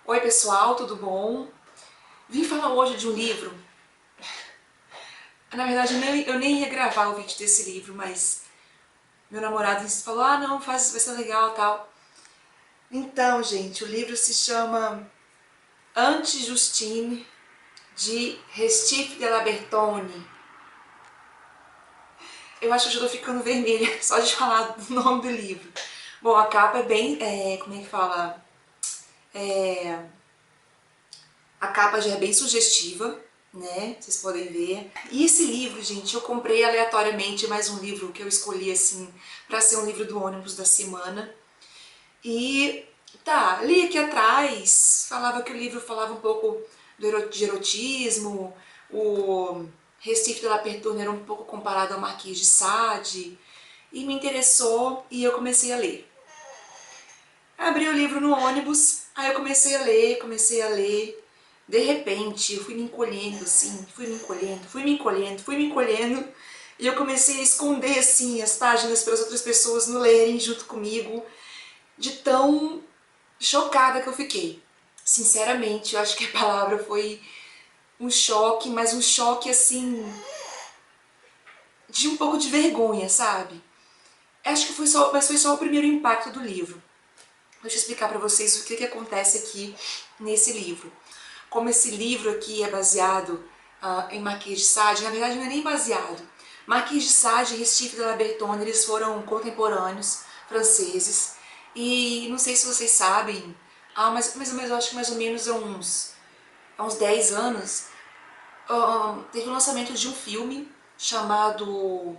Oi pessoal, tudo bom? Vim falar hoje de um livro. Na verdade, eu nem ia gravar o vídeo desse livro, mas meu namorado falou, ah não, faz, vai ser legal e tal. Então, gente, o livro se chama Anti-Justine, de Restife de la Bertone. Eu acho que eu já tô ficando vermelha só de falar do nome do livro. Bom, a capa é bem, como é que fala? A capa já é bem sugestiva, né? Vocês podem ver. E esse livro, gente, eu comprei aleatoriamente, mais um livro que eu escolhi, assim, pra ser um livro do ônibus da semana. E, tá, li aqui atrás, falava que o livro falava um pouco de erotismo, o Recife de la Perturne era um pouco comparado ao Marquês de Sade, e me interessou e eu comecei a ler. Abri o livro no ônibus, aí eu comecei a ler, comecei a ler. De repente, eu fui me encolhendo assim, fui me encolhendo, fui me encolhendo, fui me encolhendo. E eu comecei a esconder assim as páginas para as outras pessoas não lerem junto comigo, de tão chocada que eu fiquei. Sinceramente, eu acho que a palavra foi um choque, mas um choque assim, de um pouco de vergonha, sabe? Acho que foi só, mas foi só o primeiro impacto do livro. Deixa eu explicar para vocês o que acontece aqui nesse livro. Como esse livro aqui é baseado em Marquês de Sade, na verdade não é nem baseado. Marquês de Sade e Recife de la Bertone, eles foram contemporâneos franceses. E não sei se vocês sabem, mas eu acho que mais ou menos há uns 10 anos, teve o lançamento de um filme chamado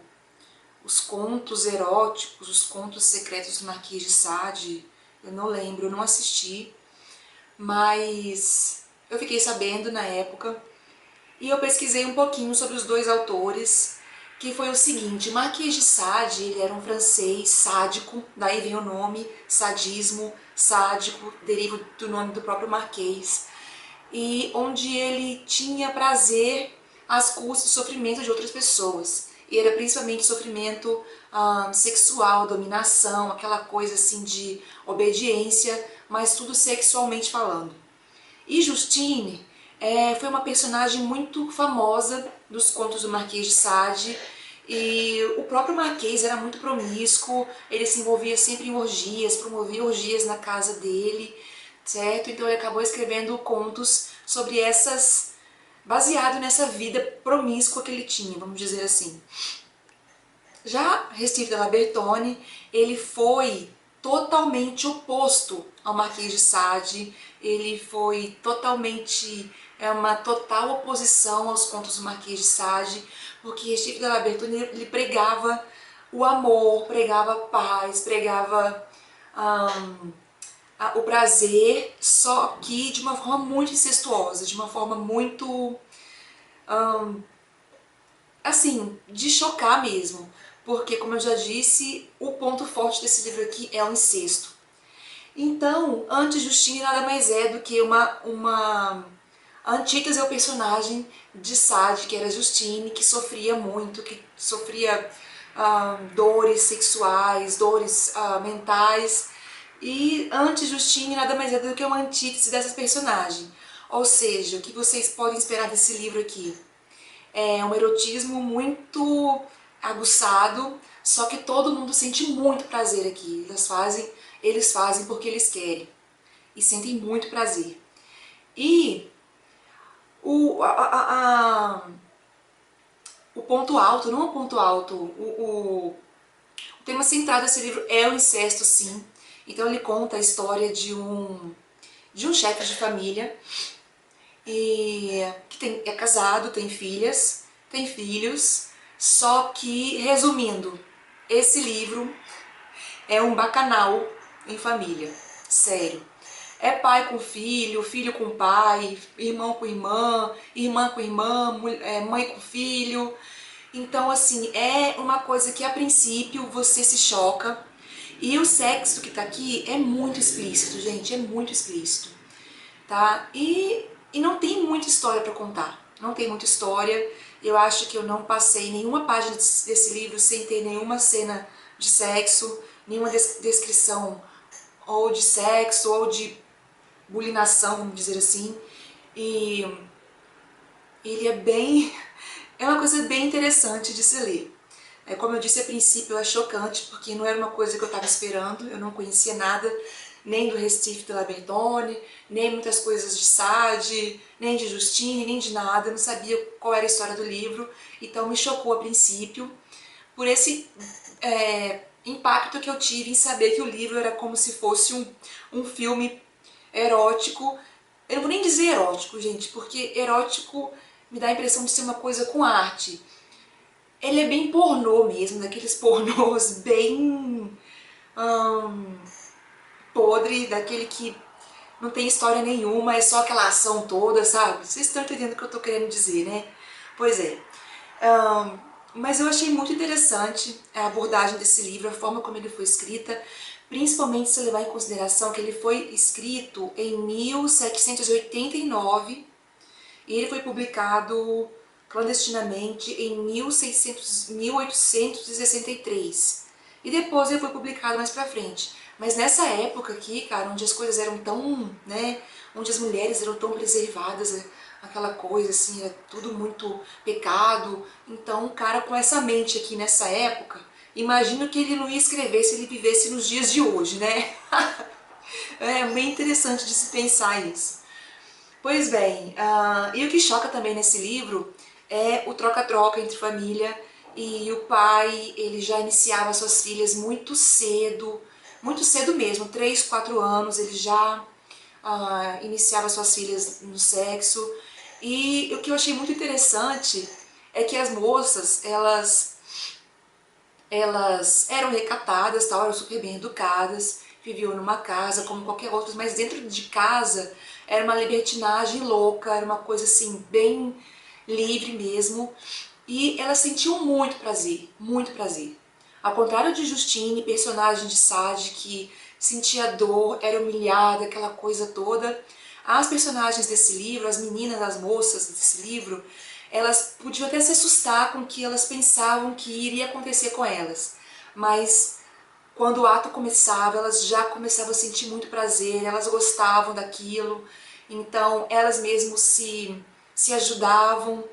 Os Contos Eróticos, Os Contos Secretos do Marquês de Sade. Eu não lembro, eu não assisti, mas eu fiquei sabendo na época e eu pesquisei um pouquinho sobre os dois autores, que foi o seguinte: Marquês de Sade, ele era um francês sádico, daí vem o nome, sadismo, sádico, deriva do nome do próprio Marquês, e onde ele tinha prazer às custas do sofrimento de outras pessoas. E era principalmente sofrimento sexual, dominação, aquela coisa assim de obediência, mas tudo sexualmente falando. E Justine foi uma personagem muito famosa dos contos do Marquês de Sade, e o próprio Marquês era muito promíscuo, ele se envolvia sempre em orgias, promovia orgias na casa dele, certo? Então ele acabou escrevendo contos sobre baseado nessa vida promíscua que ele tinha, vamos dizer assim. Já Recife de la Bertone, ele foi totalmente oposto ao Marquês de Sade, ele foi totalmente, uma total oposição aos contos do Marquês de Sade, porque Recife de la Bertone, ele pregava o amor, pregava a paz, pregava o prazer, só que de uma forma muito incestuosa, de uma forma muito, assim, de chocar mesmo. Porque, como eu já disse, o ponto forte desse livro aqui é o incesto. Então, Anti-Justine nada mais é do que uma antítese ao personagem de Sade, que era Justine, que sofria muito, que sofria dores sexuais, dores mentais. E Anti-Justine nada mais é do que uma antítese dessa personagem. Ou seja, o que vocês podem esperar desse livro aqui? É um erotismo muito aguçado, só que todo mundo sente muito prazer aqui. Eles fazem porque eles querem e sentem muito prazer. E o, a, a, a, o ponto alto, não o ponto alto, o tema central desse livro é o incesto, sim. Então ele conta a história de um chefe de família e que é casado, tem filhas, tem filhos, só que, resumindo, esse livro é um bacanal em família, sério. É pai com filho, filho com pai, irmão com irmã, irmã com irmã, mãe com filho. Então, assim, é uma coisa que a princípio você se choca. E o sexo que tá aqui é muito explícito, gente, é muito explícito, tá? E não tem muita história para contar, não tem muita história. Eu acho que eu não passei nenhuma página desse livro sem ter nenhuma cena de sexo, nenhuma descrição ou de sexo ou de bulinação, vamos dizer assim. E ele é bem... é uma coisa bem interessante de se ler. Como eu disse a princípio, é chocante, porque não era uma coisa que eu estava esperando, eu não conhecia nada, nem do Recife de la Bertone, nem muitas coisas de Sade, nem de Justine, nem de nada, eu não sabia qual era a história do livro, então me chocou a princípio, por esse impacto que eu tive em saber que o livro era como se fosse um filme erótico. Eu não vou nem dizer erótico, gente, porque erótico me dá a impressão de ser uma coisa com arte. Ele é bem pornô mesmo, daqueles pornôs bem podre, daquele que não tem história nenhuma, é só aquela ação toda, sabe? Vocês estão entendendo o que eu tô querendo dizer, né? Pois é. Mas eu achei muito interessante a abordagem desse livro, a forma como ele foi escrita, principalmente se levar em consideração que ele foi escrito em 1789 e ele foi publicado clandestinamente em 1863. E depois ele foi publicado mais pra frente. Mas nessa época aqui, cara, onde as coisas eram tão, né, onde as mulheres eram tão preservadas, aquela coisa assim, era tudo muito pecado. Então, um cara com essa mente aqui nessa época, imagino que ele não ia escrever se ele vivesse nos dias de hoje, né? É bem interessante de se pensar isso. Pois bem, e o que choca também nesse livro é o troca-troca entre família, e o pai, ele já iniciava suas filhas muito cedo mesmo, 3, 4 anos, ele já iniciava suas filhas no sexo. E o que eu achei muito interessante é que as moças, elas eram recatadas, tal, eram super bem educadas, viviam numa casa como qualquer outra, mas dentro de casa era uma libertinagem louca, era uma coisa assim, bem livre mesmo, e elas sentiam muito prazer, muito prazer. Ao contrário de Justine, personagem de Sade, que sentia dor, era humilhada, aquela coisa toda, as personagens desse livro, as meninas, as moças desse livro, elas podiam até se assustar com o que elas pensavam que iria acontecer com elas, mas quando o ato começava, elas já começavam a sentir muito prazer, elas gostavam daquilo, então elas mesmas se ajudavam.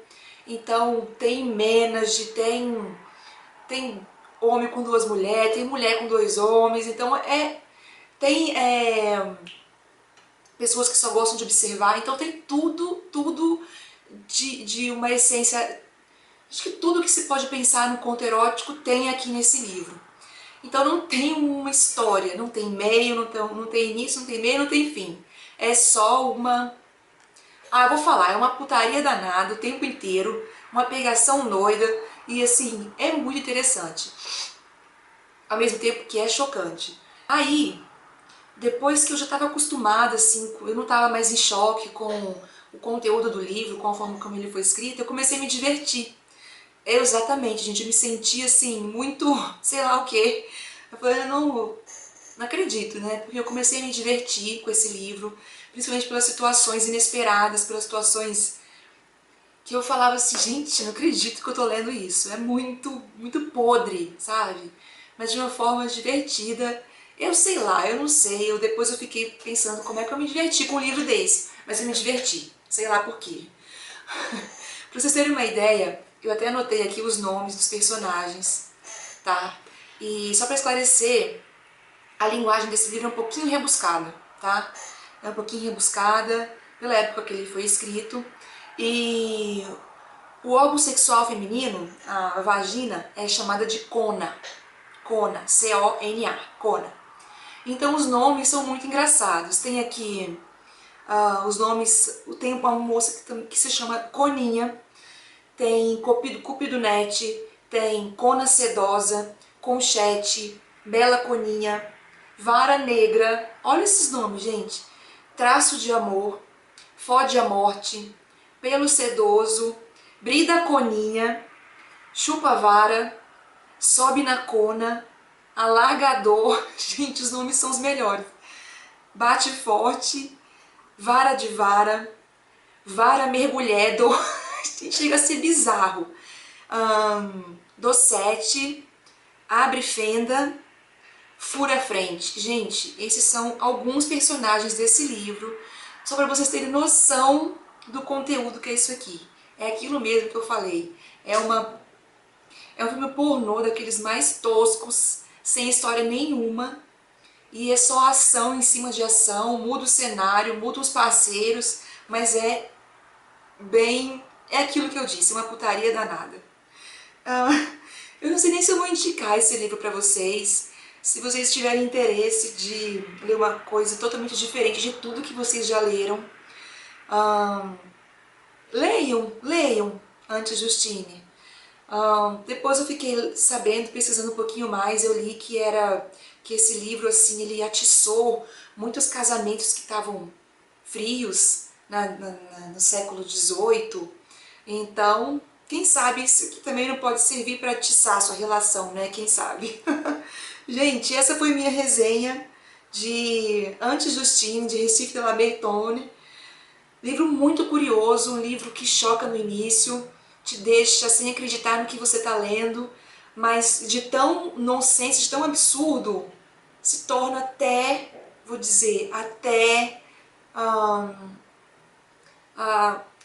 Então tem Menage, tem homem com 2 mulheres, tem mulher com 2 homens, então tem pessoas que só gostam de observar, então tem tudo de uma essência. Acho que tudo que se pode pensar no conto erótico tem aqui nesse livro. Então não tem uma história, não tem meio, não tem início, não tem meio, não tem fim. É só uma... eu vou falar, é uma putaria danada o tempo inteiro, uma pegação doida, e assim, é muito interessante. Ao mesmo tempo que é chocante. Aí, depois que eu já estava acostumada, assim, eu não estava mais em choque com o conteúdo do livro, com a forma como ele foi escrito, eu comecei a me divertir. Exatamente, gente, eu me sentia assim, muito, sei lá o quê. Eu falei, eu não acredito, né? Porque eu comecei a me divertir com esse livro, principalmente pelas situações inesperadas, pelas situações que eu falava assim, gente, não acredito que eu tô lendo isso. É muito podre, sabe? Mas de uma forma divertida. Eu sei lá, eu não sei. Depois eu fiquei pensando como é que eu me diverti com um livro desse. Mas eu me diverti, sei lá por quê. Pra vocês terem uma ideia, eu até anotei aqui os nomes dos personagens, tá? E só pra esclarecer, a linguagem desse livro é um pouquinho rebuscada, tá? É um pouquinho rebuscada pela época que ele foi escrito. E o órgão sexual feminino, a vagina, é chamada de cona. Cona, C-O-N-A, cona. Então os nomes são muito engraçados. Tem aqui os nomes, tem uma moça que se chama Coninha, tem Cupidonete, tem Cona Sedosa, Conchete, Bela Coninha, Vara Negra, olha esses nomes, gente. Traço de Amor, Fode a Morte, Pelo Sedoso, Brida Coninha, Chupa Vara, Sobe na Cona, Alargador, gente, os nomes são os melhores. Bate Forte, Vara de Vara, Vara Mergulhedo, chega a ser bizarro. Docete, Abre Fenda, fura a frente. Gente, esses são alguns personagens desse livro, só para vocês terem noção do conteúdo que é isso aqui. É aquilo mesmo que eu falei. É um filme pornô daqueles mais toscos, sem história nenhuma. E é só ação em cima de ação, muda o cenário, muda os parceiros, mas é bem... é aquilo que eu disse, uma putaria danada. Eu não sei nem se eu vou indicar esse livro para vocês. Se vocês tiverem interesse de ler uma coisa totalmente diferente de tudo que vocês já leram, leiam Antes Justine. Depois eu fiquei sabendo, pesquisando um pouquinho mais, eu li que esse livro assim, ele atiçou muitos casamentos que estavam frios no século XVIII. Então, quem sabe isso aqui também não pode servir para atiçar a sua relação, né? Quem sabe? Gente, essa foi minha resenha de Antes Justine, de Recife de la Bertone. Livro muito curioso, um livro que choca no início, te deixa sem acreditar no que você está lendo, mas de tão nonsense, de tão absurdo, se torna até, vou dizer, até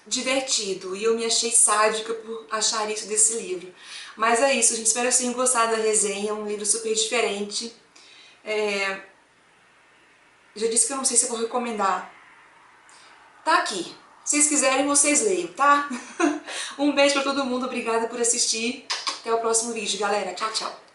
divertido. E eu me achei sádica por achar isso desse livro. Mas é isso, gente. Espero que vocês tenham gostado da resenha. Um livro super diferente. Já disse que eu não sei se eu vou recomendar. Tá aqui. Se vocês quiserem, vocês leiam, tá? Um beijo pra todo mundo. Obrigada por assistir. Até o próximo vídeo, galera. Tchau, tchau.